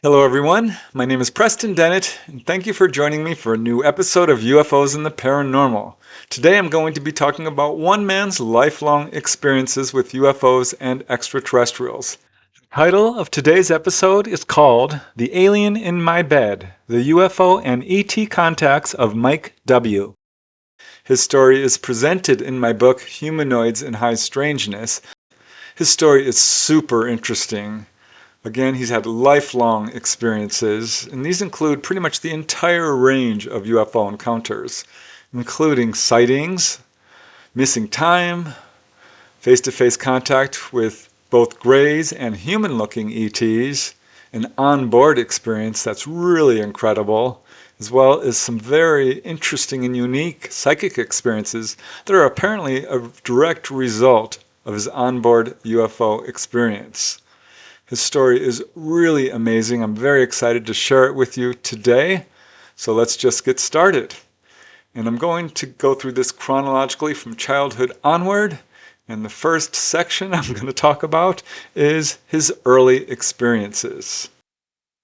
Hello everyone, my name is Preston Dennett, and thank you for joining me for a new episode of UFOs and the Paranormal. Today I'm going to be talking about one man's lifelong experiences with UFOs and extraterrestrials. The title of today's episode is called The Alien in My Bed, the UFO and ET Contacts of Mike W. His story is presented in my book Humanoids in High Strangeness. His story is super interesting. Again, he's had lifelong experiences, and these include pretty much the entire range of UFO encounters, including sightings, missing time, face-to-face contact with both grays and human-looking ETs, an on-board experience that's really incredible, as well as some very interesting and unique psychic experiences that are apparently a direct result of his onboard UFO experience. His story is really amazing. I'm very excited to share it with you today. So let's just get started. And I'm going to go through this chronologically from childhood onward. And the first section I'm going to talk about is his early experiences.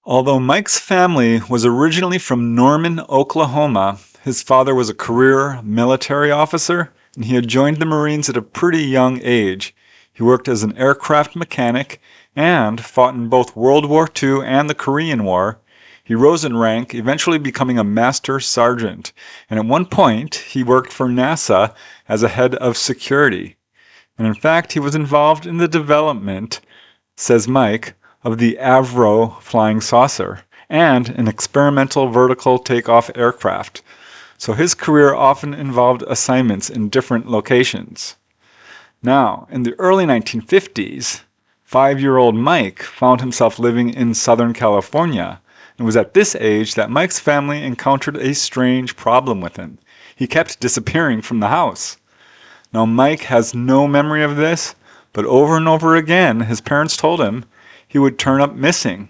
Although Mike's family was originally from Norman, Oklahoma, his father was a career military officer, and he had joined the Marines at a pretty young age. He worked as an aircraft mechanic and fought in both World War II and the Korean War. He rose in rank, eventually becoming a master sergeant, and at one point he worked for NASA as a head of security. And in fact, he was involved in the development, says Mike, of the Avro flying saucer and an experimental vertical takeoff aircraft. So his career often involved assignments in different locations. Now, in the early 1950s, 5-year-old Mike found himself living in Southern California. It was at this age that Mike's family encountered a strange problem with him. He kept disappearing from the house. Now, Mike has no memory of this, but over and over again, his parents told him he would turn up missing.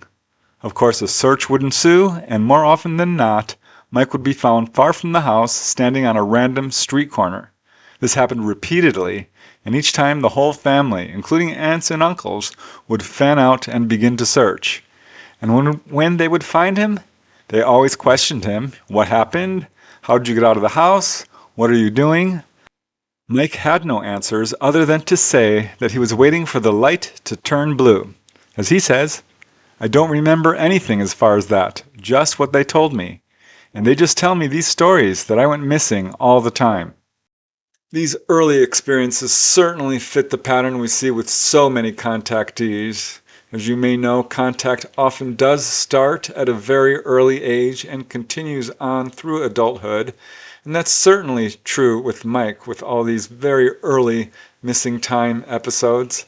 Of course, a search would ensue, and more often than not, Mike would be found far from the house, standing on a random street corner. This happened repeatedly, and each time the whole family, including aunts and uncles, would fan out and begin to search. And when they would find him, they always questioned him. What happened? How did you get out of the house? What are you doing? Mike had no answers other than to say that he was waiting for the light to turn blue. As he says, I don't remember anything as far as that, just what they told me. And they just tell me these stories that I went missing all the time. These early experiences certainly fit the pattern we see with so many contactees. As you may know, contact often does start at a very early age and continues on through adulthood. And that's certainly true with Mike, with all these very early missing time episodes.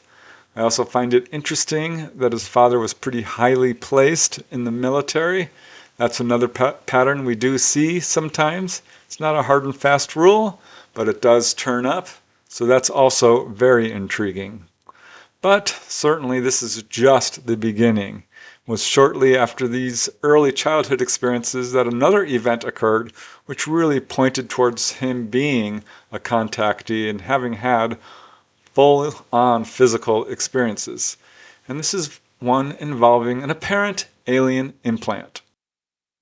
I also find it interesting that his father was pretty highly placed in the military. That's another pattern we do see sometimes. It's not a hard and fast rule, but it does turn up, so that's also very intriguing. But certainly this is just the beginning. It was shortly after these early childhood experiences that another event occurred which really pointed towards him being a contactee and having had full-on physical experiences. And this is one involving an apparent alien implant.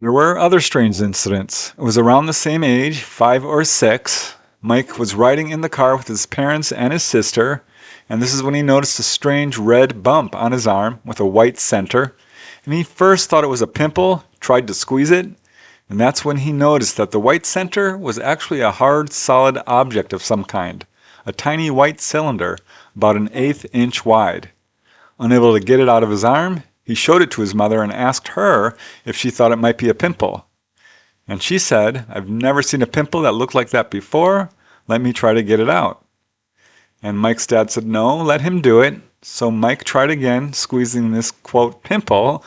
There were other strange incidents. It was around the same age, 5 or 6. Mike was riding in the car with his parents and his sister, and this is when he noticed a strange red bump on his arm with a white center. And he first thought it was a pimple, tried to squeeze it, and that's when he noticed that the white center was actually a hard, solid object of some kind, a tiny white cylinder about an 1/8 inch wide. Unable to get it out of his arm, he showed it to his mother and asked her if she thought it might be a pimple. And she said, I've never seen a pimple that looked like that before. Let me try to get it out. And Mike's dad said, no, let him do it. So Mike tried again, squeezing this, quote, pimple,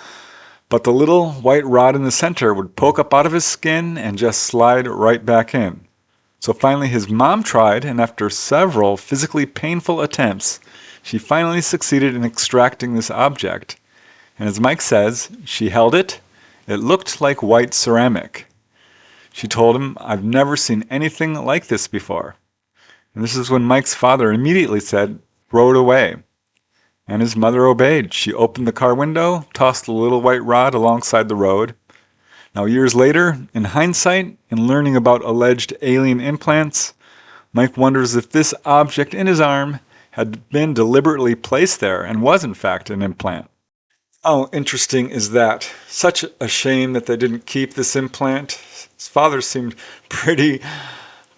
but the little white rod in the center would poke up out of his skin and just slide right back in. So finally his mom tried, and after several physically painful attempts, she finally succeeded in extracting this object. And as Mike says, she held it. It looked like white ceramic. She told him, I've never seen anything like this before. And this is when Mike's father immediately said, throw it away. And his mother obeyed. She opened the car window, tossed the little white rod alongside the road. Now, years later, in hindsight, in learning about alleged alien implants, Mike wonders if this object in his arm had been deliberately placed there and was in fact an implant. How interesting is that? Such a shame that they didn't keep this implant. His father seemed pretty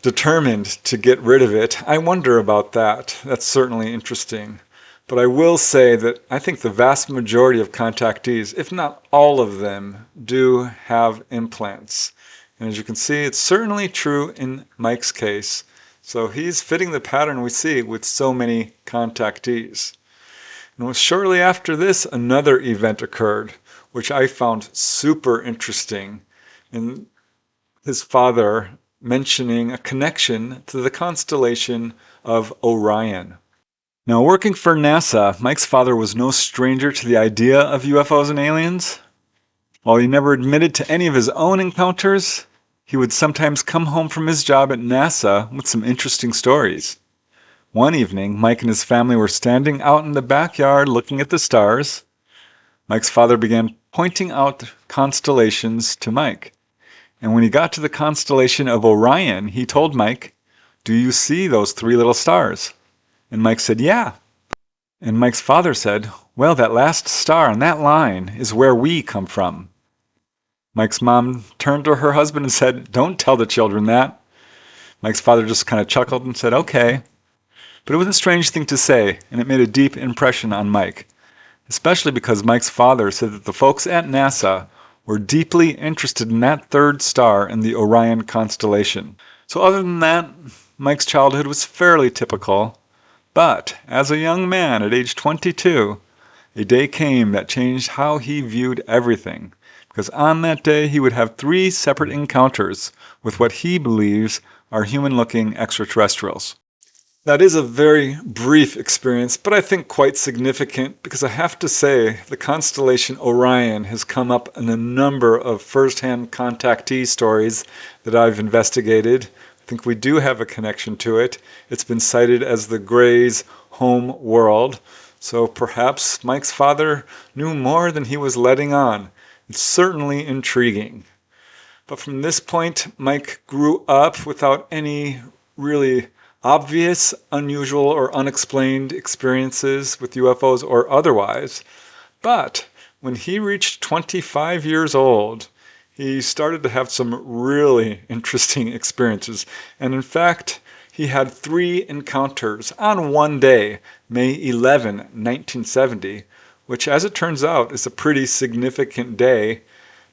determined to get rid of it. I wonder about that. That's certainly interesting. But I will say that I think the vast majority of contactees, if not all of them, do have implants. And as you can see, it's certainly true in Mike's case. So he's fitting the pattern we see with so many contactees. And shortly after this, another event occurred, which I found super interesting. And his father mentioning a connection to the constellation of Orion. Now, working for NASA, Mike's father was no stranger to the idea of UFOs and aliens. While he never admitted to any of his own encounters, he would sometimes come home from his job at NASA with some interesting stories. One evening, Mike and his family were standing out in the backyard looking at the stars. Mike's father began pointing out constellations to Mike. And when he got to the constellation of Orion, he told Mike, "Do you see those three little stars?" And Mike said, "Yeah." And Mike's father said, "Well, that last star on that line is where we come from." Mike's mom turned to her husband and said, "Don't tell the children that." Mike's father just kind of chuckled and said, "Okay." But it was a strange thing to say, and it made a deep impression on Mike, especially because Mike's father said that the folks at NASA were deeply interested in that third star in the Orion constellation. So other than that, Mike's childhood was fairly typical. But as a young man at age 22, a day came that changed how he viewed everything, because on that day he would have 3 separate encounters with what he believes are human-looking extraterrestrials. That is a very brief experience, but I think quite significant, because I have to say the constellation Orion has come up in a number of first-hand contactee stories that I've investigated. I think we do have a connection to it. It's been cited as the Greys' home world, so perhaps Mike's father knew more than he was letting on. It's certainly intriguing. But from this point, Mike grew up without any really obvious, unusual, or unexplained experiences with UFOs or otherwise. But when he reached 25 years old, he started to have some really interesting experiences. And in fact, he had 3 encounters on one day, May 11, 1970, which, as it turns out, is a pretty significant day,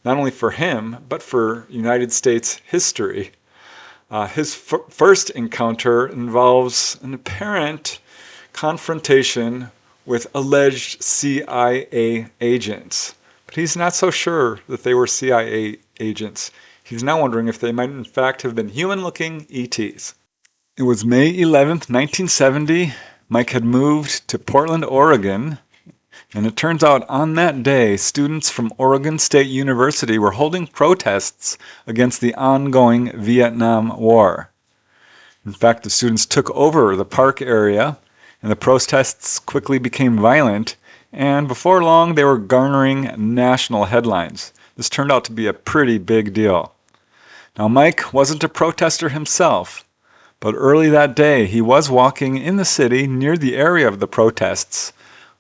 not only for him, but for United States history. His first encounter involves an apparent confrontation with alleged CIA agents. But he's not so sure that they were CIA agents. He's now wondering if they might in fact have been human-looking ETs. It was May 11th, 1970. Mike had moved to Portland, Oregon. And it turns out on that day, students from Oregon State University were holding protests against the ongoing Vietnam War. In fact, the students took over the park area, and the protests quickly became violent, and before long they were garnering national headlines. This turned out to be a pretty big deal. Now, Mike wasn't a protester himself, but early that day he was walking in the city near the area of the protests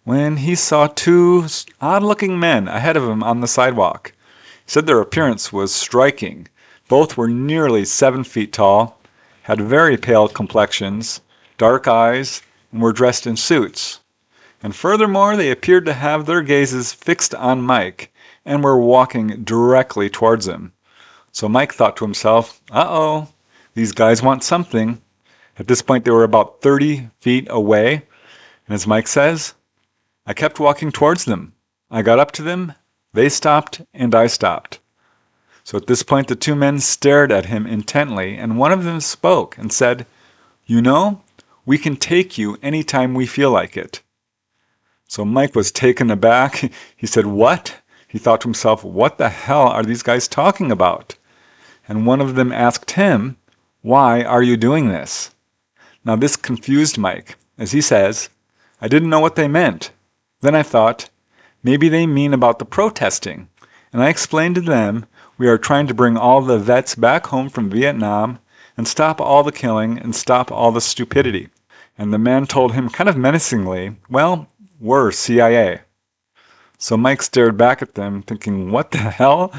when he saw 2 odd-looking men ahead of him on the sidewalk. He said their appearance was striking. Both were nearly 7 feet tall, had very pale complexions, dark eyes, and were dressed in suits. And furthermore, they appeared to have their gazes fixed on Mike and were walking directly towards him. So Mike thought to himself, uh-oh, these guys want something. At this point, they were about 30 feet away, and as Mike says, I kept walking towards them. I got up to them, they stopped, and I stopped. So at this point, the 2 men stared at him intently, and one of them spoke and said, "You know, we can take you anytime we feel like it." So Mike was taken aback. He said, "What?" He thought to himself, what the hell are these guys talking about? And one of them asked him, "Why are you doing this?" Now this confused Mike, as he says, "I didn't know what they meant. Then I thought, maybe they mean about the protesting. And I explained to them we are trying to bring all the vets back home from Vietnam and stop all the killing and stop all the stupidity. And the man told him kind of menacingly, well, we're CIA. So Mike stared back at them thinking, what the hell?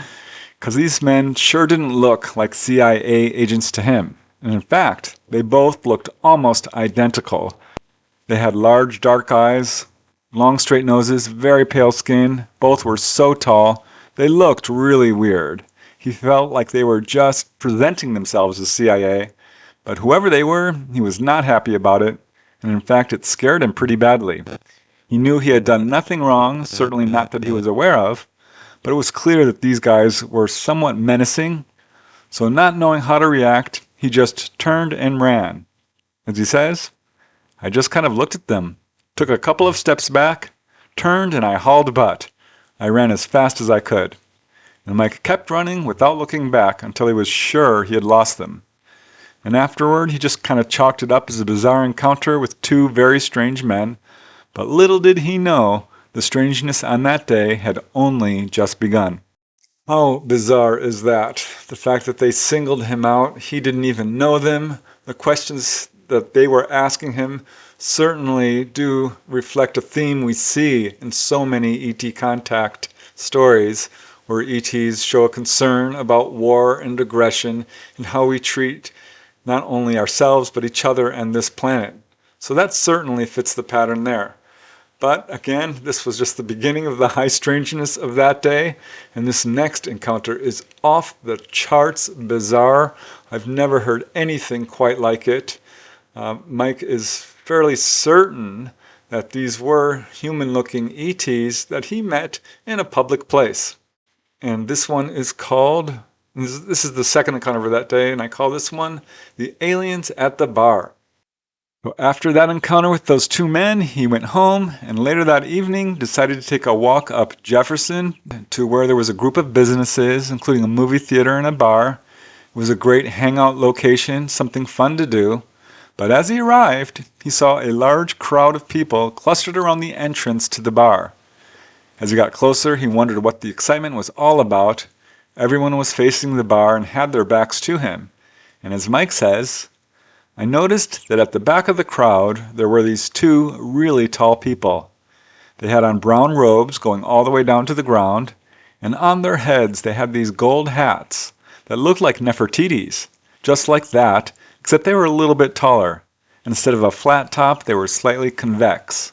Because these men sure didn't look like CIA agents to him. And in fact, they both looked almost identical. They had large dark eyes, long straight noses, very pale skin. Both were so tall, they looked really weird. He felt like they were just presenting themselves as CIA, but whoever they were, he was not happy about it, and in fact it scared him pretty badly. He knew he had done nothing wrong, certainly not that he was aware of, but it was clear that these guys were somewhat menacing, so not knowing how to react, he just turned and ran. As he says, I just kind of looked at them, took a couple of steps back, turned, and I hauled butt. I ran as fast as I could. And Mike kept running without looking back until he was sure he had lost them. And afterward, he just kind of chalked it up as a bizarre encounter with two very strange men. But little did he know, the strangeness on that day had only just begun. How bizarre is that? The fact that they singled him out, he didn't even know them. The questions that they were asking him certainly do reflect a theme we see in so many ET contact stories, where ETs show a concern about war and aggression and how we treat not only ourselves but each other and this planet. So that certainly fits the pattern there. But again, this was just the beginning of the high strangeness of that day, and this next encounter is off the charts bizarre. I've never heard anything quite like it. Mike is fairly certain that these were human-looking ETs that he met in a public place. And this one is called, this is the second encounter of that day, and I call this one The Aliens at the Bar. So after that encounter with those two men, he went home and later that evening decided to take a walk up Jefferson to where there was a group of businesses, including a movie theater and a bar. It was a great hangout location, something fun to do. But as he arrived, he saw a large crowd of people clustered around the entrance to the bar. As he got closer, he wondered what the excitement was all about. Everyone was facing the bar and had their backs to him. And as Mike says, I noticed that at the back of the crowd there were these two really tall people. They had on brown robes going all the way down to the ground, and on their heads they had these gold hats that looked like Nefertiti's, just like that, except they were a little bit taller. Instead of a flat top, they were slightly convex.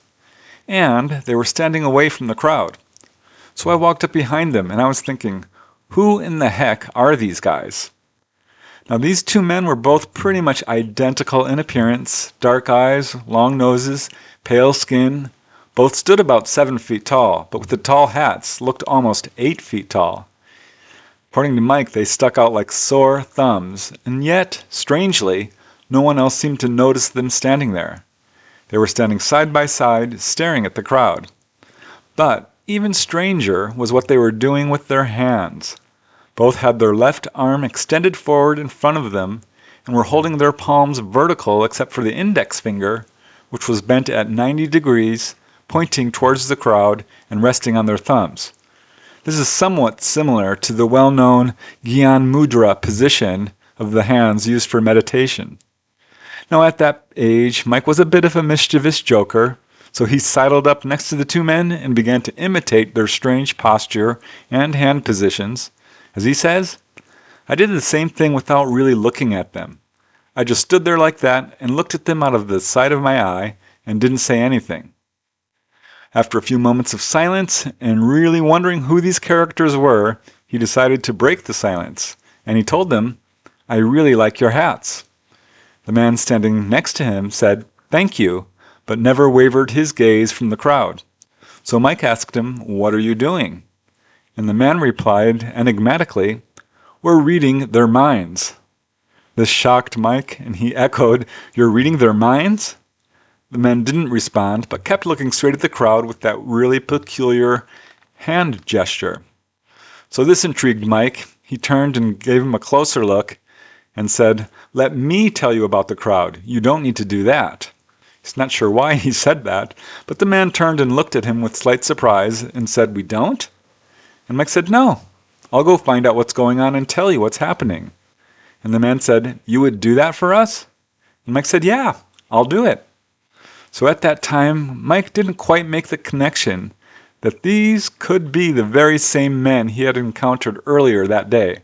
And they were standing away from the crowd. So I walked up behind them and I was thinking, who in the heck are these guys? Now these two men were both pretty much identical in appearance, dark eyes, long noses, pale skin. Both stood about 7 feet tall, but with the tall hats looked almost 8 feet tall. According to Mike, they stuck out like sore thumbs, and yet, strangely, no one else seemed to notice them standing there. They were standing side by side, staring at the crowd. But even stranger was what they were doing with their hands. Both had their left arm extended forward in front of them and were holding their palms vertical except for the index finger, which was bent at 90 degrees, pointing towards the crowd and resting on their thumbs. This is somewhat similar to the well-known Gyan Mudra position of the hands used for meditation. Now at that age, Mike was a bit of a mischievous joker, so he sidled up next to the two men and began to imitate their strange posture and hand positions. As he says, I did the same thing without really looking at them. I just stood there like that and looked at them out of the side of my eye and didn't say anything. After a few moments of silence and really wondering who these characters were, he decided to break the silence, and he told them, I really like your hats. The man standing next to him said, thank you, but never wavered his gaze from the crowd. So Mike asked him, what are you doing? And the man replied enigmatically, we're reading their minds. This shocked Mike, and he echoed, you're reading their minds? The man didn't respond, but kept looking straight at the crowd with that really peculiar hand gesture. So this intrigued Mike. He turned and gave him a closer look and said, let me tell you about the crowd. You don't need to do that. He's not sure why he said that, but the man turned and looked at him with slight surprise and said, "We don't?" And Mike said, "No. I'll go find out what's going on and tell you what's happening." And the man said, "You would do that for us?" And Mike said, "Yeah, I'll do it." So at that time, Mike didn't quite make the connection that these could be the very same men he had encountered earlier that day.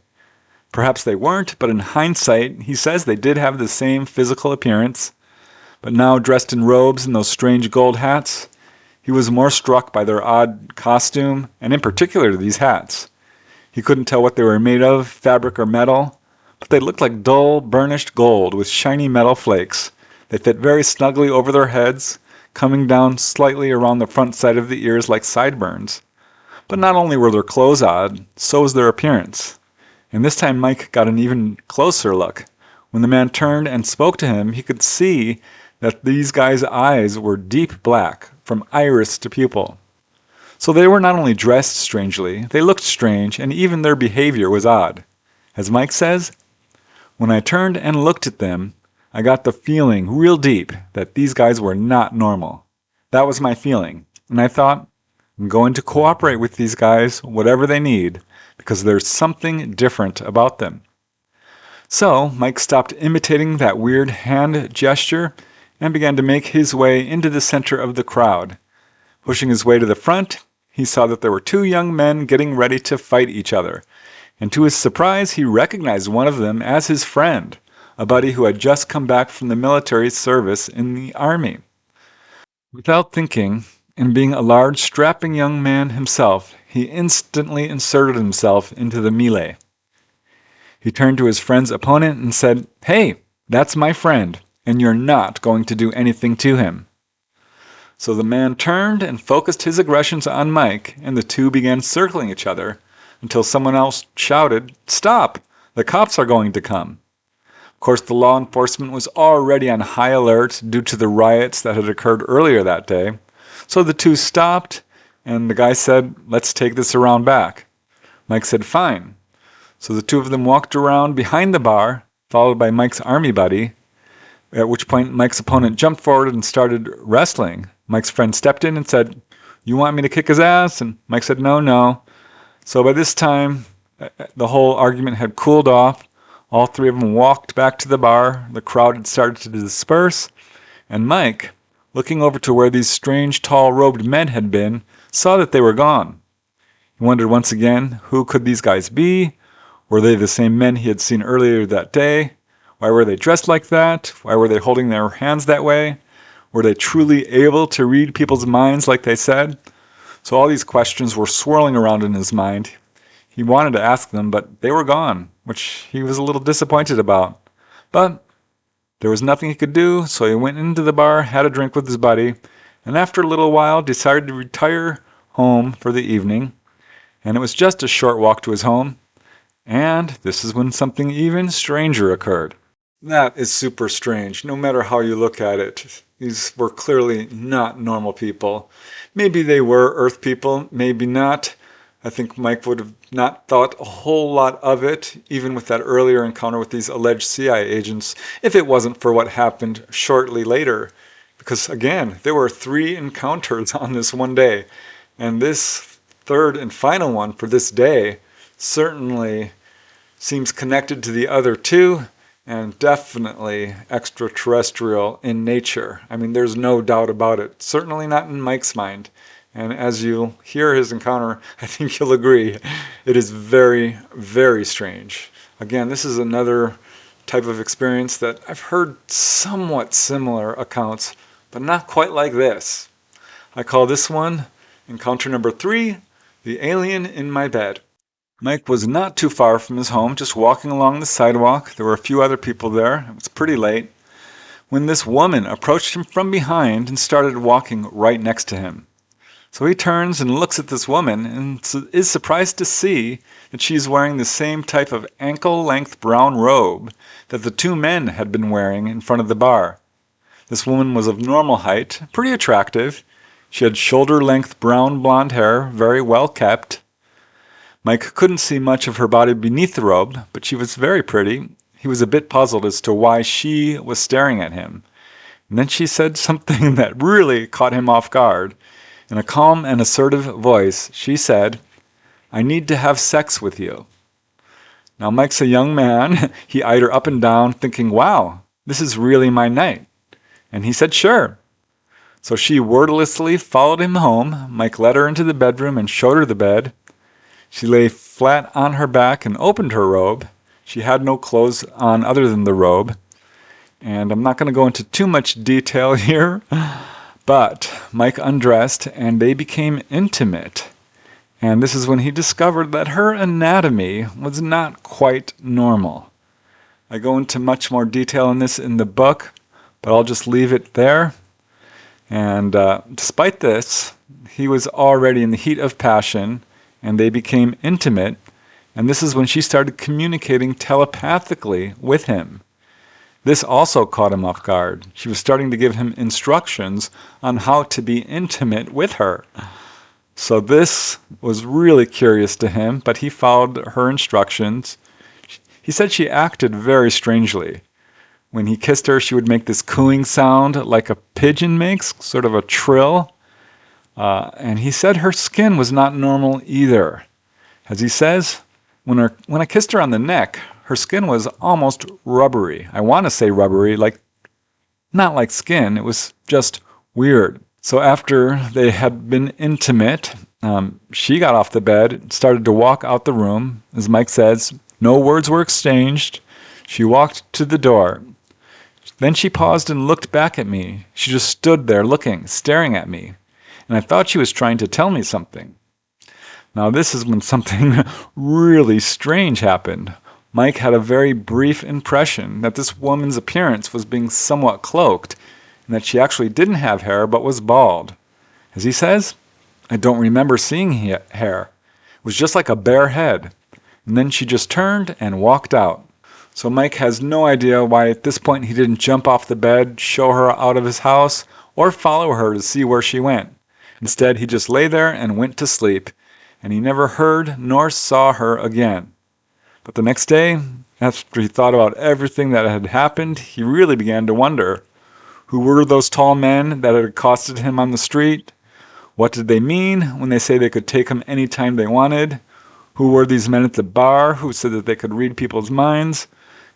Perhaps they weren't, but in hindsight, he says they did have the same physical appearance. But now, dressed in robes and those strange gold hats, he was more struck by their odd costume, and in particular these hats. He couldn't tell what they were made of, fabric or metal, but they looked like dull, burnished gold with shiny metal flakes. They fit very snugly over their heads, coming down slightly around the front side of the ears like sideburns. But not only were their clothes odd, so was their appearance. And this time Mike got an even closer look. When the man turned and spoke to him, he could see that these guys' eyes were deep black, from iris to pupil. So they were not only dressed strangely, they looked strange, and even their behavior was odd. As Mike says, "When I turned and looked at them, I got the feeling real deep that these guys were not normal. That was my feeling. And I thought, I'm going to cooperate with these guys, whatever they need, because there's something different about them." So Mike stopped imitating that weird hand gesture and began to make his way into the center of the crowd. Pushing his way to the front, he saw that there were two young men getting ready to fight each other. And to his surprise, he recognized one of them as his friend, a buddy who had just come back from the military service in the army. Without thinking, and being a large, strapping young man himself, he instantly inserted himself into the melee. He turned to his friend's opponent and said, "Hey, that's my friend, and you're not going to do anything to him." So the man turned and focused his aggressions on Mike, and the two began circling each other until someone else shouted, "Stop! The cops are going to come." Of course, the law enforcement was already on high alert due to the riots that had occurred earlier that day. So the two stopped, and the guy said, "Let's take this around back." Mike said, "Fine." So the two of them walked around behind the bar, followed by Mike's army buddy, at which point Mike's opponent jumped forward and started wrestling. Mike's friend stepped in and said, "You want me to kick his ass?" And Mike said, "No, no." So by this time, the whole argument had cooled off. All three of them walked back to the bar. The crowd had started to disperse, and Mike, looking over to where these strange, tall-robed men had been, saw that they were gone. He wondered once again, who could these guys be? Were they the same men he had seen earlier that day? Why were they dressed like that? Why were they holding their hands that way? Were they truly able to read people's minds like they said? So all these questions were swirling around in his mind. He wanted to ask them, but they were gone, which he was a little disappointed about. But there was nothing he could do, so he went into the bar, had a drink with his buddy, and after a little while decided to retire home for the evening. And it was just a short walk to his home. And this is when something even stranger occurred. That is super strange, no matter how you look at it. These were clearly not normal people. Maybe they were Earth people, maybe not. I think Mike would have not thought a whole lot of it, even with that earlier encounter with these alleged CIA agents, if it wasn't for what happened shortly later. Because again, there were 3 encounters on this one day. And this third and final one for this day certainly seems connected to the other 2 and definitely extraterrestrial in nature. I mean, there's no doubt about it. Certainly not in Mike's mind. And as you hear his encounter, I think you'll agree, it is very, very strange. Again, this is another type of experience that I've heard somewhat similar accounts, but not quite like this. I call this one encounter number 3, the alien in my bed. Mike was not too far from his home, just walking along the sidewalk. There were a few other people there. It was pretty late when this woman approached him from behind and started walking right next to him. So he turns and looks at this woman and is surprised to see that she's wearing the same type of ankle-length brown robe that the 2 men had been wearing in front of the bar. This woman was of normal height, pretty attractive. She had shoulder-length brown blonde hair, very well kept. Mike couldn't see much of her body beneath the robe, but she was very pretty. He was a bit puzzled as to why she was staring at him. And then she said something that really caught him off guard. In a calm and assertive voice, she said, "I need to have sex with you." Now Mike's a young man. He eyed her up and down, thinking, wow, this is really my night. And he said, sure. So she wordlessly followed him home. Mike led her into the bedroom and showed her the bed. She lay flat on her back and opened her robe. She had no clothes on other than the robe. And I'm not going to go into too much detail here, but Mike undressed and they became intimate. And this is when he discovered that her anatomy was not quite normal. I go into much more detail on this in the book, but I'll just leave it there. And despite this, he was already in the heat of passion, and they became intimate. And this is when she started communicating telepathically with him. This also caught him off guard. She was starting to give him instructions on how to be intimate with her. So this was really curious to him, but he followed her instructions. He said she acted very strangely. When he kissed her, she would make this cooing sound like a pigeon makes, sort of a trill. And he said her skin was not normal either. As he says, when I kissed her on the neck, her skin was almost rubbery. I want to say rubbery, not like skin. It was just weird. So after they had been intimate, she got off the bed and started to walk out the room. As Mike says, no words were exchanged. She walked to the door. Then she paused and looked back at me. She just stood there looking, staring at me. And I thought she was trying to tell me something. Now this is when something really strange happened. Mike had a very brief impression that this woman's appearance was being somewhat cloaked, and that she actually didn't have hair but was bald. As he says, I don't remember seeing hair. It was just like a bare head. And then she just turned and walked out. So Mike has no idea why at this point he didn't jump off the bed, show her out of his house, or follow her to see where she went. Instead, he just lay there and went to sleep, and he never heard nor saw her again. But the next day, after he thought about everything that had happened, he really began to wonder. Who were those tall men that had accosted him on the street? What did they mean when they say they could take him anytime they wanted? Who were these men at the bar who said that they could read people's minds?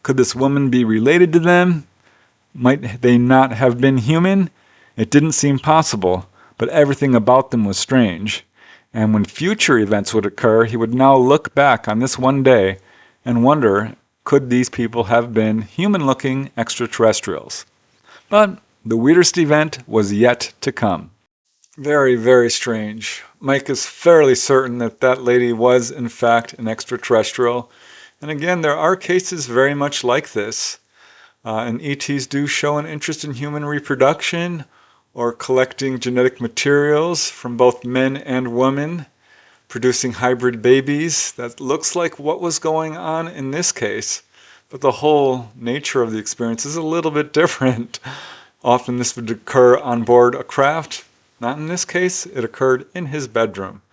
Could this woman be related to them? Might they not have been human? It didn't seem possible, but everything about them was strange. And when future events would occur, he would now look back on this one day and wonder, could these people have been human-looking extraterrestrials? But the weirdest event was yet to come. Very, very strange. Mike is fairly certain that that lady was, in fact, an extraterrestrial. And again, there are cases very much like this. And ETs do show an interest in human reproduction or collecting genetic materials from both men and women, producing hybrid babies. That looks like what was going on in this case. But the whole nature of the experience is a little bit different. Often this would occur on board a craft. Not in this case, it occurred in his bedroom.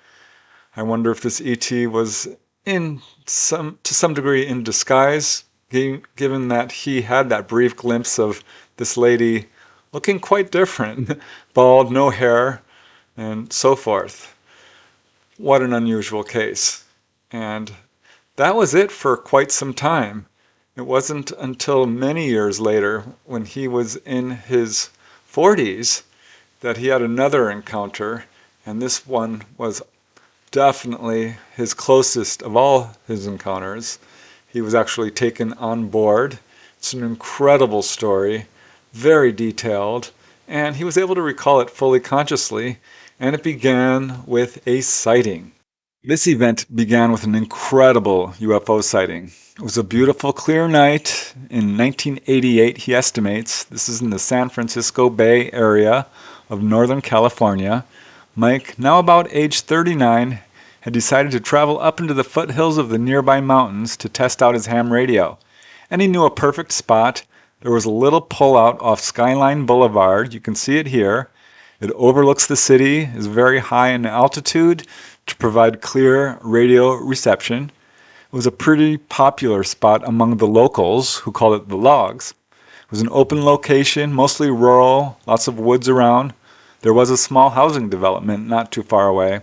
I wonder if this ET was to some degree in disguise, given that he had that brief glimpse of this lady looking quite different, bald, no hair, and so forth. What an unusual case. And that was it for quite some time. It wasn't until many years later, when he was in his 40s, that he had another encounter, and this one was definitely his closest of all his encounters. He was actually taken on board. It's an incredible story, very detailed, and he was able to recall it fully consciously, and it began with a sighting. This event began with an incredible UFO sighting. It was a beautiful, clear night in 1988, he estimates. This is in the San Francisco Bay area of Northern California. Mike, now about age 39, had decided to travel up into the foothills of the nearby mountains to test out his ham radio. And he knew a perfect spot. There was a little pullout off Skyline Boulevard. You can see it here. It overlooks the city, is very high in altitude to provide clear radio reception. It was a pretty popular spot among the locals, who called it the logs. It was an open location, mostly rural, lots of woods around. There was a small housing development not too far away.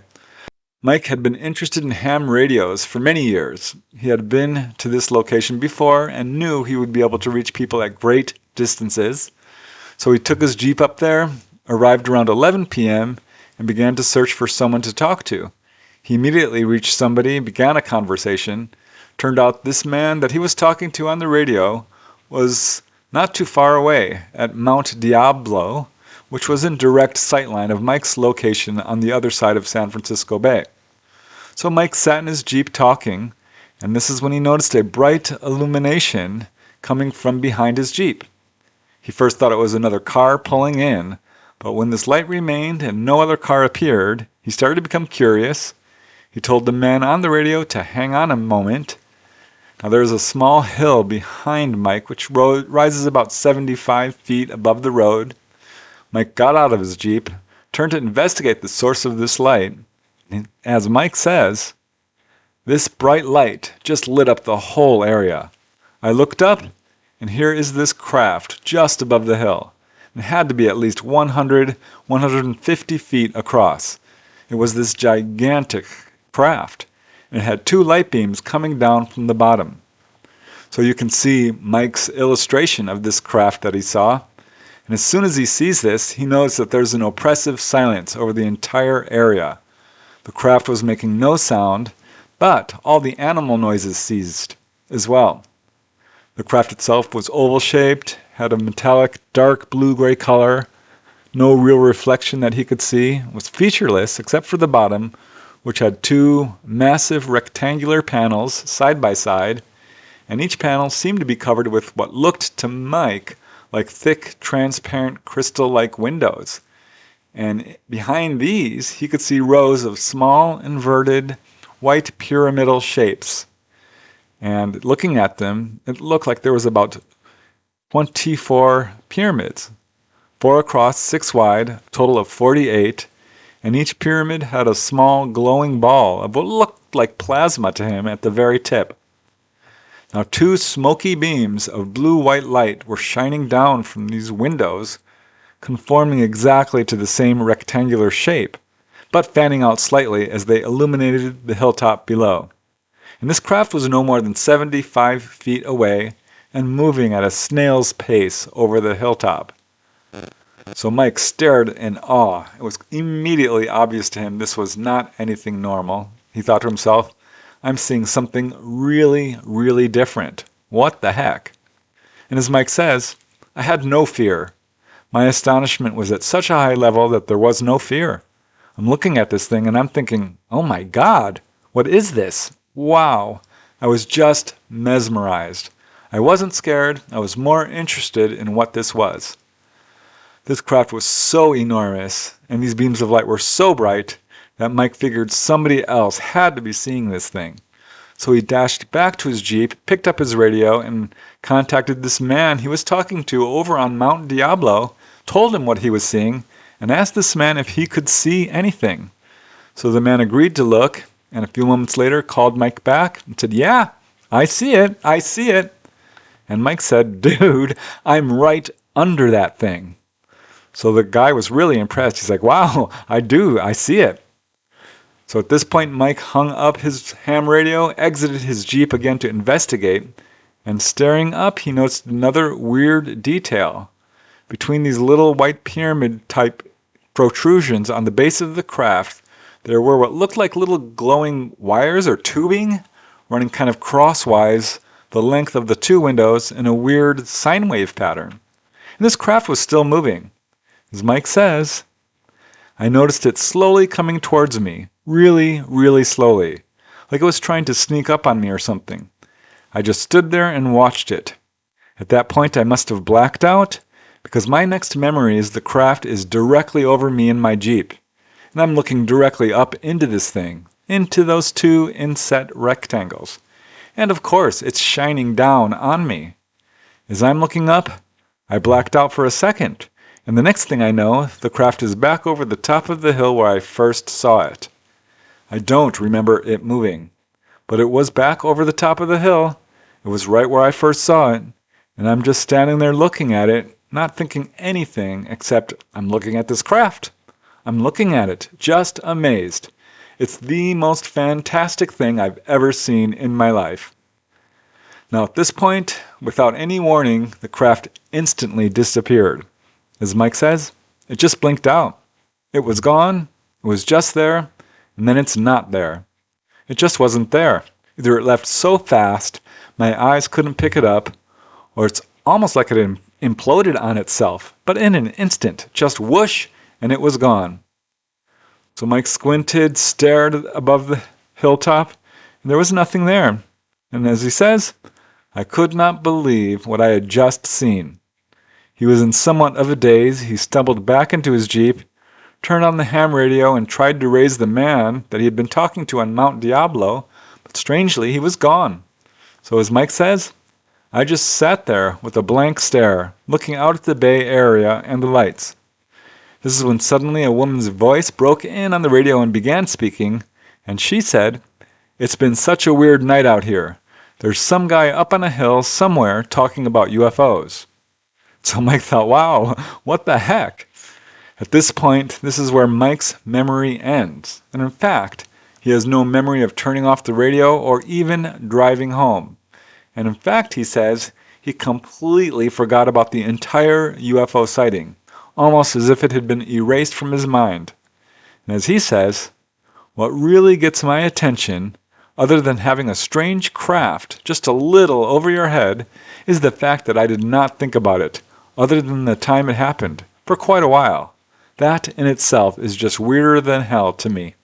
Mike had been interested in ham radios for many years. He had been to this location before and knew he would be able to reach people at great distances. So he took his Jeep up there, arrived around 11 p.m., and began to search for someone to talk to. He immediately reached somebody, began a conversation. Turned out this man that he was talking to on the radio was not too far away at Mount Diablo, which was in direct sightline of Mike's location on the other side of San Francisco Bay. So Mike sat in his Jeep talking, and this is when he noticed a bright illumination coming from behind his Jeep. He first thought it was another car pulling in, but when this light remained and no other car appeared, he started to become curious. He told the man on the radio to hang on a moment. Now there's a small hill behind Mike which rises about 75 feet above the road. Mike got out of his Jeep, turned to investigate the source of this light. And as Mike says, this bright light just lit up the whole area. I looked up, and here is this craft just above the hill. It had to be at least 100, 150 feet across. It was this gigantic craft, and it had two light beams coming down from the bottom. So you can see Mike's illustration of this craft that he saw. And as soon as he sees this, he knows that there's an oppressive silence over the entire area. The craft was making no sound, but all the animal noises ceased as well. The craft itself was oval-shaped, had a metallic dark blue-gray color, no real reflection that he could see, was featureless except for the bottom, which had two massive rectangular panels side by side, and each panel seemed to be covered with what looked to Mike like thick, transparent, crystal-like windows. And behind these, he could see rows of small, inverted, white pyramidal shapes. And looking at them, it looked like there was about 24 pyramids, 4 across, 6 wide, a total of 48, and each pyramid had a small glowing ball of what looked like plasma to him at the very tip. Now 2 smoky beams of blue-white light were shining down from these windows, conforming exactly to the same rectangular shape, but fanning out slightly as they illuminated the hilltop below. And this craft was no more than 75 feet away and moving at a snail's pace over the hilltop. So Mike stared in awe. It was immediately obvious to him this was not anything normal. He thought to himself, I'm seeing something really, really different. What the heck? And as Mike says, I had no fear. My astonishment was at such a high level that there was no fear. I'm looking at this thing and I'm thinking, oh my God, what is this? Wow. I was just mesmerized. I wasn't scared. I was more interested in what this was. This craft was so enormous and these beams of light were so bright that Mike figured somebody else had to be seeing this thing. So he dashed back to his Jeep, picked up his radio, and contacted this man he was talking to over on Mount Diablo, told him what he was seeing, and asked this man if he could see anything. So the man agreed to look, and a few moments later called Mike back and said, yeah, I see it, I see it. And Mike said, dude, I'm right under that thing. So the guy was really impressed. He's like, wow, I see it. So at this point, Mike hung up his ham radio, exited his Jeep again to investigate, and staring up, he noticed another weird detail. Between these little white pyramid-type protrusions on the base of the craft, there were what looked like little glowing wires or tubing running kind of crosswise the length of the 2 windows in a weird sine wave pattern. And this craft was still moving. As Mike says, I noticed it slowly coming towards me, really, really slowly, like it was trying to sneak up on me or something. I just stood there and watched it. At that point, I must have blacked out, because my next memory is the craft is directly over me in my Jeep, and I'm looking directly up into this thing, into those 2 inset rectangles. And of course, it's shining down on me. As I'm looking up, I blacked out for a second, and the next thing I know, the craft is back over the top of the hill where I first saw it. I don't remember it moving, but it was back over the top of the hill. It was right where I first saw it, and And I'm just standing there looking at it, not thinking anything except I'm looking at this craft. I'm looking at it, just amazed. It's the most fantastic thing I've ever seen in my life. Now at this point, without any warning, the craft instantly disappeared. As Mike says, it just blinked out. It was gone, it was just there, and then it's not there. It just wasn't there. Either it left so fast my eyes couldn't pick it up, or it's almost like it imploded on itself, but in an instant, just whoosh, and it was gone. So Mike squinted, stared above the hilltop, and there was nothing there. And as he says, I could not believe what I had just seen. He was in somewhat of a daze. He stumbled back into his Jeep, turned on the ham radio, and tried to raise the man that he had been talking to on Mount Diablo, but strangely, he was gone. So as Mike says, I just sat there with a blank stare, looking out at the Bay Area and the lights. This is when suddenly a woman's voice broke in on the radio and began speaking, and she said, "It's been such a weird night out here. There's some guy up on a hill somewhere talking about UFOs." So Mike thought, wow, what the heck? At this point, this is where Mike's memory ends. And in fact, he has no memory of turning off the radio or even driving home. And in fact, he says, he completely forgot about the entire UFO sighting, almost as if it had been erased from his mind. And as he says, what really gets my attention, other than having a strange craft just a little over your head, is the fact that I did not think about it, other than the time it happened, for quite a while. That in itself is just weirder than hell to me.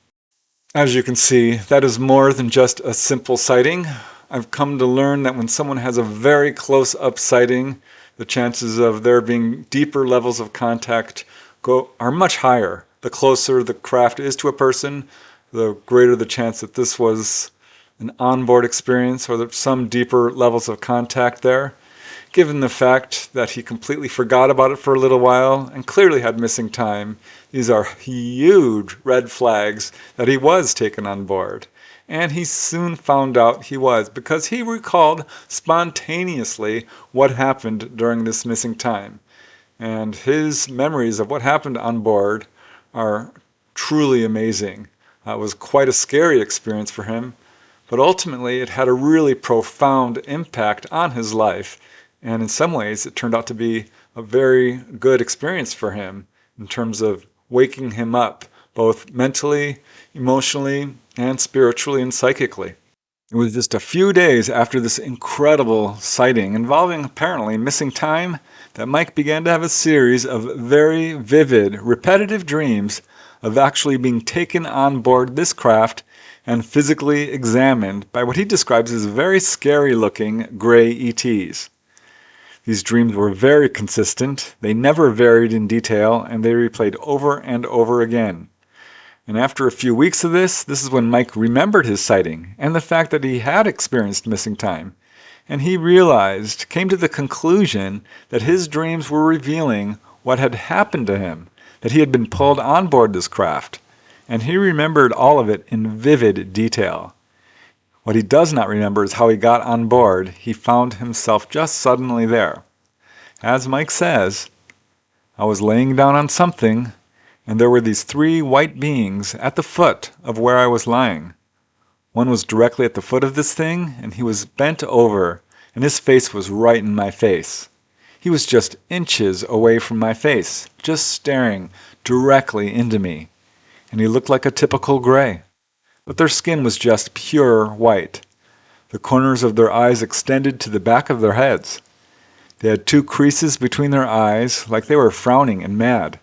As you can see, that is more than just a simple sighting. I've come to learn that when someone has a very close-up sighting, the chances of there being deeper levels of contact are much higher. The closer the craft is to a person, the greater the chance that this was an onboard experience or some deeper levels of contact there. Given the fact that he completely forgot about it for a little while and clearly had missing time, these are huge red flags that he was taken on board. And he soon found out he was, because he recalled spontaneously what happened during this missing time. And his memories of what happened on board are truly amazing. It was quite a scary experience for him, but ultimately it had a really profound impact on his life. And in some ways, it turned out to be a very good experience for him in terms of waking him up, both mentally, emotionally, and spiritually and psychically. It was just a few days after this incredible sighting involving apparently missing time that Mike began to have a series of very vivid, repetitive dreams of actually being taken on board this craft and physically examined by what he describes as very scary-looking gray ETs. These dreams were very consistent, they never varied in detail, and they replayed over and over again. And after a few weeks of this is when Mike remembered his sighting and the fact that he had experienced missing time. And he came to the conclusion that his dreams were revealing what had happened to him, that he had been pulled on board this craft. And he remembered all of it in vivid detail. What he does not remember is how he got on board. He found himself just suddenly there. As Mike says, I was laying down on something, and there were these three white beings at the foot of where I was lying. One was directly at the foot of this thing, and he was bent over, and his face was right in my face. He was just inches away from my face, just staring directly into me. And he looked like a typical gray. But their skin was just pure white. The corners of their eyes extended to the back of their heads. They had two creases between their eyes, like they were frowning and mad.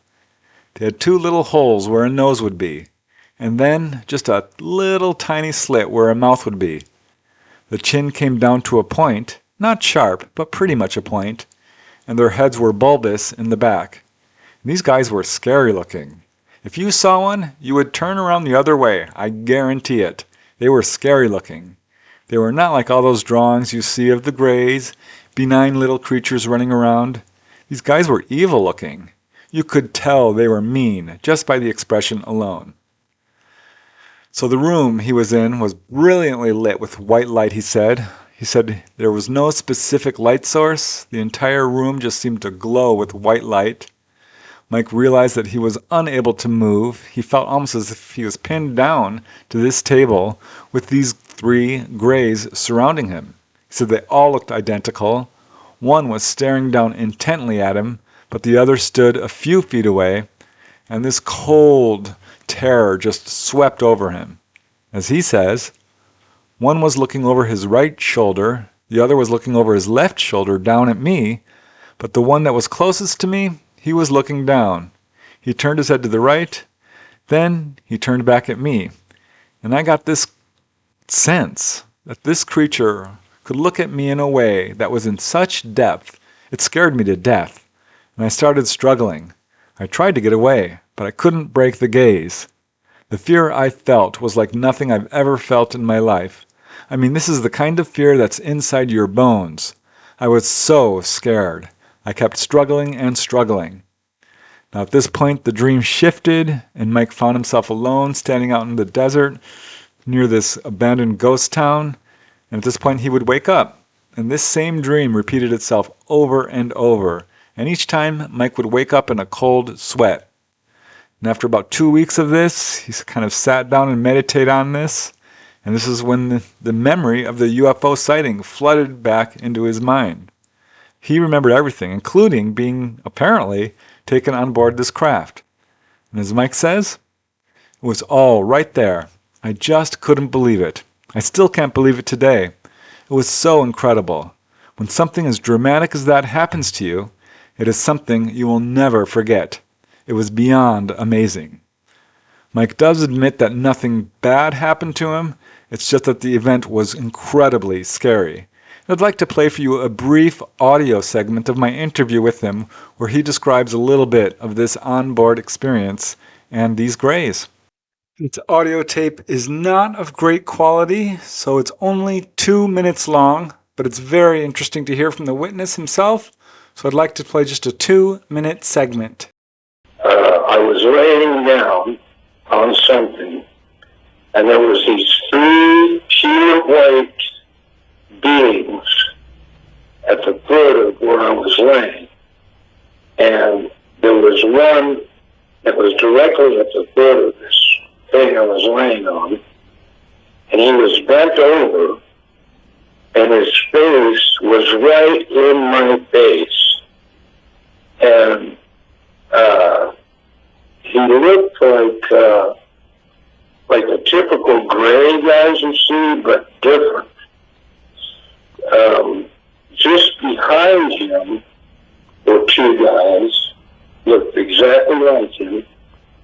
They had two little holes where a nose would be, and then just a little tiny slit where a mouth would be. The chin came down to a point, not sharp, but pretty much a point, and their heads were bulbous in the back. And these guys were scary looking. If you saw one, you would turn around the other way, I guarantee it. They were scary looking. They were not like all those drawings you see of the grays, benign little creatures running around. These guys were evil looking. You could tell they were mean just by the expression alone. So the room he was in was brilliantly lit with white light, he said. He said there was no specific light source. The entire room just seemed to glow with white light. Mike realized that he was unable to move. He felt almost as if he was pinned down to this table with these three grays surrounding him. He said they all looked identical. One was staring down intently at him, but the other stood a few feet away, and this cold terror just swept over him. As he says, one was looking over his right shoulder, the other was looking over his left shoulder down at me, but the one that was closest to me, he was looking down. He turned his head to the right, then he turned back at me, and I got this sense that this creature could look at me in a way that was in such depth, it scared me to death, and I started struggling. I tried to get away, but I couldn't break the gaze. The fear I felt was like nothing I've ever felt in my life. I mean, this is the kind of fear that's inside your bones. I was so scared. I kept struggling and struggling. Now at this point the dream shifted and Mike found himself alone standing out in the desert near this abandoned ghost town. And at this point he would wake up. And this same dream repeated itself over and over. And each time Mike would wake up in a cold sweat. And after about 2 weeks of this, he kind of sat down and meditated on this. And this is when the memory of the UFO sighting flooded back into his mind. He remembered everything, including being apparently taken on board this craft. And as Mike says, it was all right there. I just couldn't believe it. I still can't believe it today. It was so incredible. When something as dramatic as that happens to you, it is something you will never forget. It was beyond amazing. Mike does admit that nothing bad happened to him. It's just that the event was incredibly scary. I'd like to play for you a brief audio segment of my interview with him where he describes a little bit of this onboard experience and these grays. This audio tape is not of great quality, so it's only 2 minutes long, but it's very interesting to hear from the witness himself, so I'd like to play just a 2-minute segment. I was laying down on something, and there was these three pure white beings at the foot of where I was laying. And there was one that was directly at the foot of this thing I was laying on, and he was bent over, and his face was right in my face. And he looked like the typical gray guys you see, but different. Just behind him were two guys, looked exactly like him,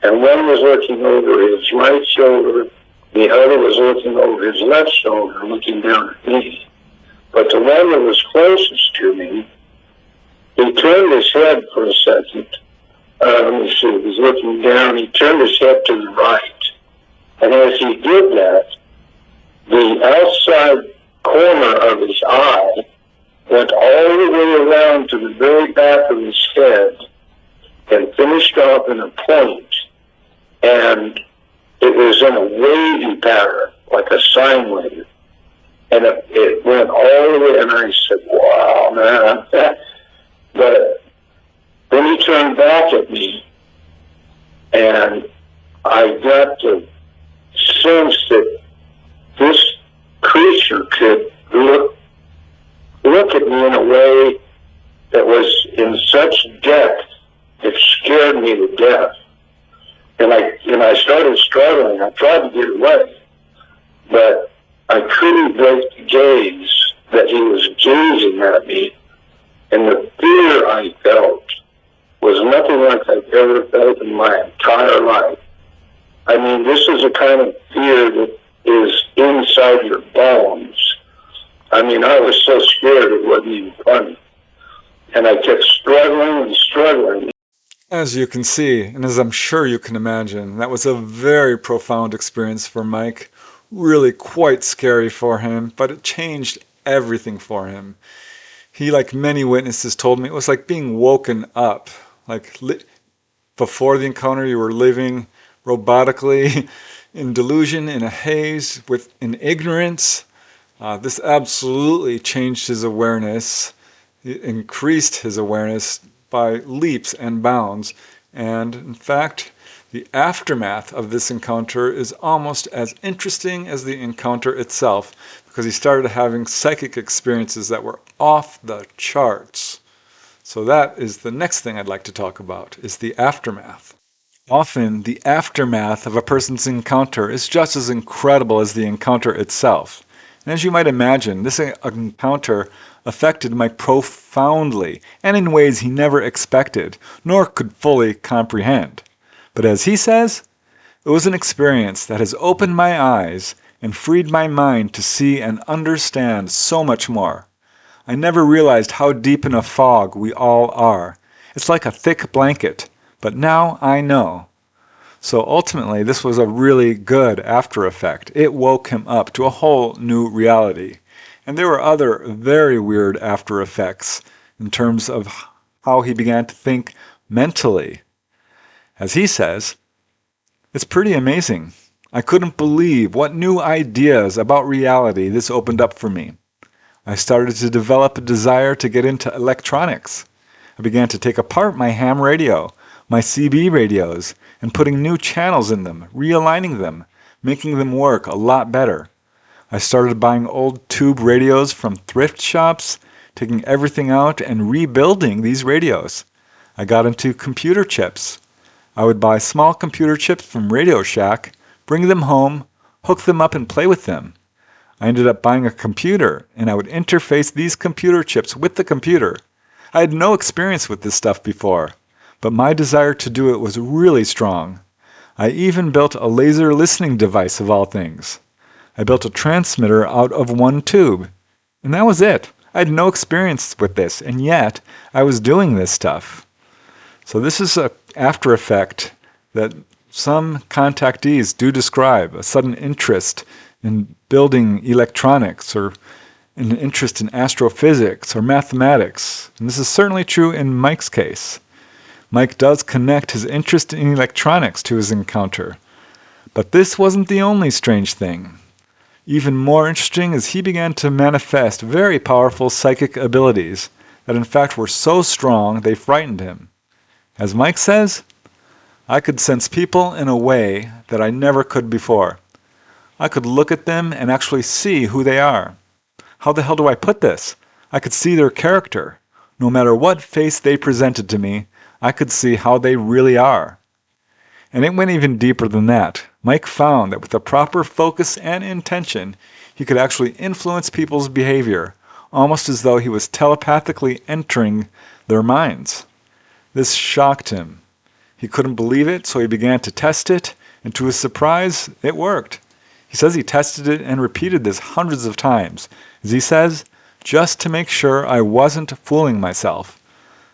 and one was looking over his right shoulder, the other was looking over his left shoulder, looking down at me. But the one that was closest to me, he turned his head for a second. Let me see, he was looking down, he turned his head to the right. And as he did that, the outside corner of his eye went all the way around to the very back of his head and finished off in a point. And it was in a wavy pattern, like a sine wave. And it went all the way, and I said, wow, man. But then he turned back at me, and I got the sense that this creature could look at me in a way that was in such depth, it scared me to death. And I started struggling. I tried to get away, but I couldn't break the gaze that he was gazing at me. And the fear I felt was nothing like I've ever felt in my entire life. I mean, this is a kind of fear that is inside your bones. I mean, I was so scared it wasn't even funny. And I kept struggling and struggling. As you can see, and as I'm sure you can imagine, that was a very profound experience for Mike. Really quite scary for him, but it changed everything for him. He, like many witnesses, told me it was like being woken up. Like before the encounter, you were living robotically in delusion, in a haze, in ignorance. This absolutely changed his awareness. It increased his awareness by leaps and bounds. And in fact, the aftermath of this encounter is almost as interesting as the encounter itself, because he started having psychic experiences that were off the charts. So that is the next thing I'd like to talk about, is the aftermath. Often, the aftermath of a person's encounter is just as incredible as the encounter itself. And as you might imagine, this encounter affected Mike profoundly and in ways he never expected, nor could fully comprehend. But as he says, it was an experience that has opened my eyes and freed my mind to see and understand so much more. I never realized how deep in a fog we all are. It's like a thick blanket, but now I know. So ultimately, this was a really good after effect. It woke him up to a whole new reality. And there were other very weird after effects in terms of how he began to think mentally. As he says, it's pretty amazing. I couldn't believe what new ideas about reality this opened up for me. I started to develop a desire to get into electronics. I began to take apart my ham radio, my CB radios, and putting new channels in them, realigning them, making them work a lot better. I started buying old tube radios from thrift shops, taking everything out and rebuilding these radios. I got into computer chips. I would buy small computer chips from Radio Shack, bring them home, hook them up and play with them. I ended up buying a computer, and I would interface these computer chips with the computer. I had no experience with this stuff before, but my desire to do it was really strong. I even built a laser listening device of all things. I built a transmitter out of one tube, and that was it. I had no experience with this, and yet I was doing this stuff. So this is an after effect that some contactees do describe, a sudden interest in building electronics or an interest in astrophysics or mathematics. And this is certainly true in Mike's case. Mike does connect his interest in electronics to his encounter. But this wasn't the only strange thing. Even more interesting is he began to manifest very powerful psychic abilities that in fact were so strong they frightened him. As Mike says, I could sense people in a way that I never could before. I could look at them and actually see who they are. How the hell do I put this? I could see their character. No matter what face they presented to me, I could see how they really are. And it went even deeper than that. Mike found that with the proper focus and intention, he could actually influence people's behavior, almost as though he was telepathically entering their minds. This shocked him. He couldn't believe it, so he began to test it, and to his surprise, it worked. He says he tested it and repeated this hundreds of times, as he says, just to make sure I wasn't fooling myself.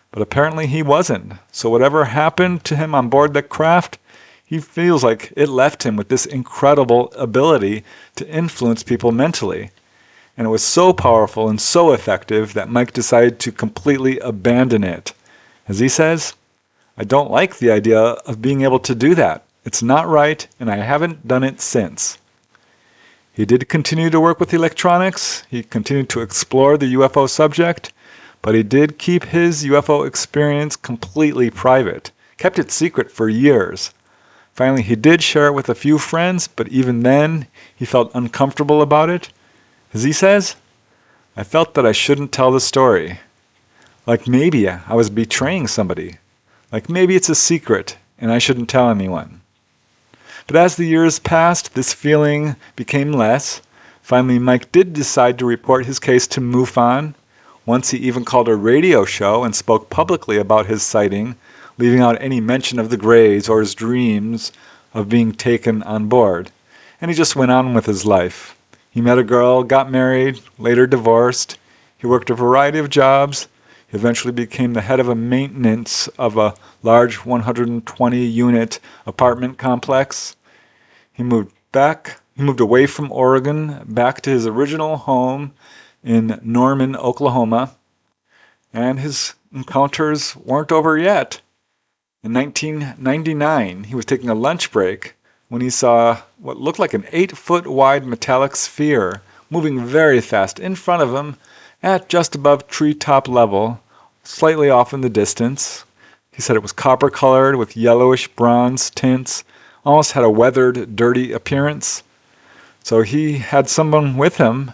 But apparently he wasn't, so whatever happened to him on board the craft, he feels like it left him with this incredible ability to influence people mentally. And it was so powerful and so effective that Mike decided to completely abandon it. As he says, I don't like the idea of being able to do that. It's not right, and I haven't done it since. He did continue to work with electronics. He continued to explore the UFO subject, but he did keep his UFO experience completely private, kept it secret for years. Finally, he did share it with a few friends, but even then, he felt uncomfortable about it. As he says, I felt that I shouldn't tell the story. Like maybe I was betraying somebody. Like maybe it's a secret and I shouldn't tell anyone. But as the years passed, this feeling became less. Finally, Mike did decide to report his case to MUFON. Once he even called a radio show and spoke publicly about his sighting, leaving out any mention of the Greys or his dreams of being taken on board. And he just went on with his life. He met a girl, got married, later divorced. He worked a variety of jobs. He eventually became the head of a maintenance of a large 120-unit apartment complex. He moved away from Oregon, back to his original home in Norman, Oklahoma. And his encounters weren't over yet. In 1999, he was taking a lunch break when he saw what looked like an 8-foot wide metallic sphere moving very fast in front of him at just above treetop level, slightly off in the distance. He said it was copper colored with yellowish bronze tints, almost had a weathered, dirty appearance. So he had someone with him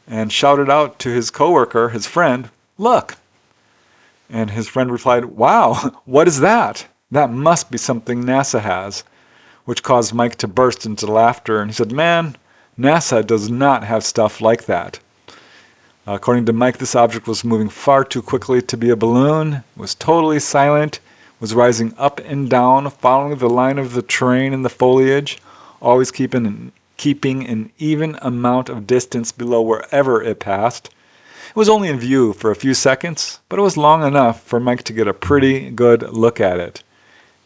and shouted out to his coworker, his friend, "Look!" And his friend replied, "Wow, what is that? That must be something NASA has," which caused Mike to burst into laughter. And he said, "Man, NASA does not have stuff like that." According to Mike, this object was moving far too quickly to be a balloon. It was totally silent, was rising up and down, following the line of the terrain in the foliage, always keeping an even amount of distance below wherever it passed. It was only in view for a few seconds, but it was long enough for Mike to get a pretty good look at it.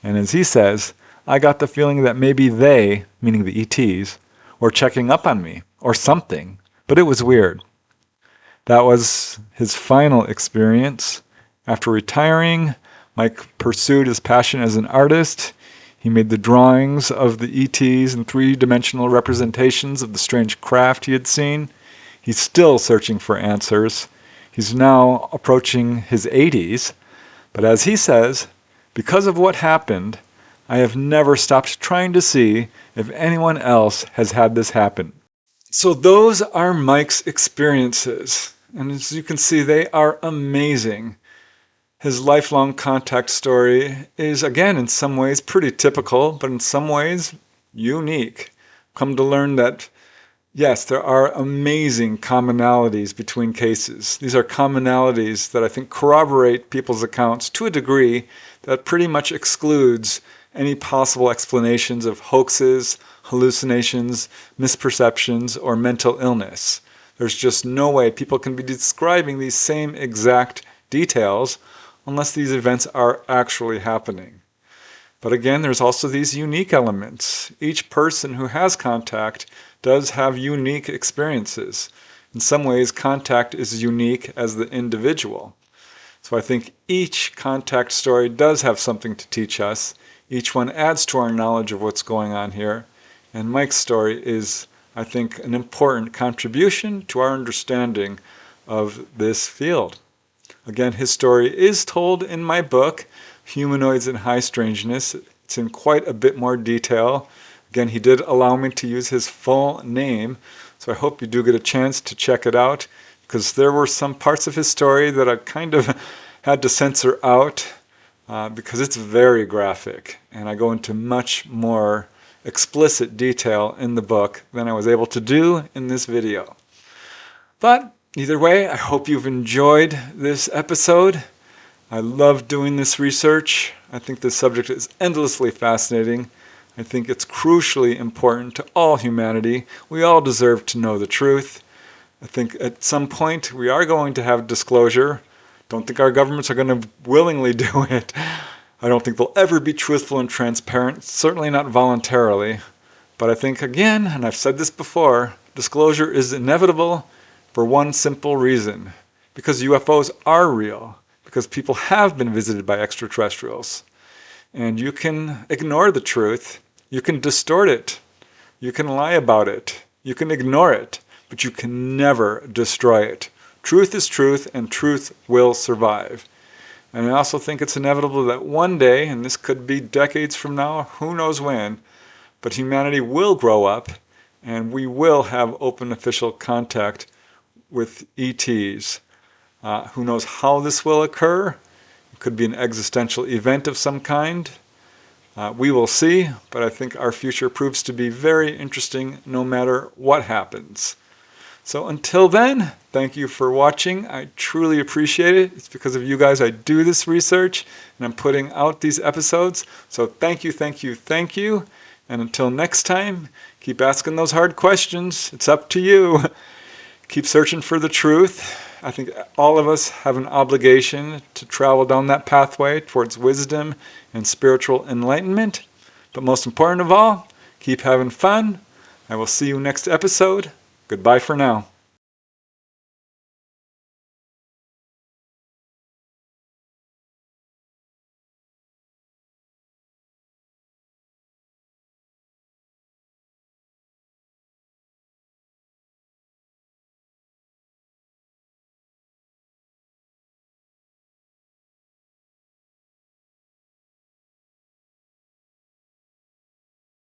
And as he says, I got the feeling that maybe they, meaning the ETs, were checking up on me, or something, but it was weird. That was his final experience. After retiring, Mike pursued his passion as an artist. He made the drawings of the ETs and three-dimensional representations of the strange craft he had seen. He's still searching for answers. He's now approaching his 80s, but as he says, because of what happened, I have never stopped trying to see if anyone else has had this happen. So those are Mike's experiences, and as you can see, they are amazing. His lifelong contact story is, again, in some ways pretty typical, but in some ways unique. Come to learn that, yes, there are amazing commonalities between cases. These are commonalities that I think corroborate people's accounts to a degree that pretty much excludes any possible explanations of hoaxes, hallucinations, misperceptions, or mental illness. There's just no way people can be describing these same exact details unless these events are actually happening. But again, there's also these unique elements. Each person who has contact does have unique experiences. In some ways, contact is as unique as the individual. So I think each contact story does have something to teach us. Each one adds to our knowledge of what's going on here. And Mike's story is, I think, an important contribution to our understanding of this field. Again, his story is told in my book, Humanoids in High Strangeness. It's in quite a bit more detail. Again, he did allow me to use his full name, so I hope you do get a chance to check it out, because there were some parts of his story that I kind of had to censor out because it's very graphic, and I go into much more explicit detail in the book than I was able to do in this video. But either way, I hope you've enjoyed this episode. I love doing this research. I think this subject is endlessly fascinating. I think it's crucially important to all humanity. We all deserve to know the truth. I think at some point we are going to have disclosure. Don't think our governments are going to willingly do it. I don't think they'll ever be truthful and transparent, certainly not voluntarily. But I think, again, and I've said this before, disclosure is inevitable for one simple reason. Because UFOs are real. Because people have been visited by extraterrestrials. And you can ignore the truth. You can distort it. You can lie about it. You can ignore it. But you can never destroy it. Truth is truth, and truth will survive. And I also think it's inevitable that one day, and this could be decades from now, who knows when, but humanity will grow up, and we will have open official contact with ETs. Who knows how this will occur? It could be an existential event of some kind. We will see, but I think our future proves to be very interesting no matter what happens. So until then, thank you for watching. I truly appreciate it. It's because of you guys I do this research and I'm putting out these episodes. So thank you, thank you, thank you. And until next time, keep asking those hard questions. It's up to you. Keep searching for the truth. I think all of us have an obligation to travel down that pathway towards wisdom and spiritual enlightenment. But most important of all, keep having fun. I will see you next episode. Goodbye for now.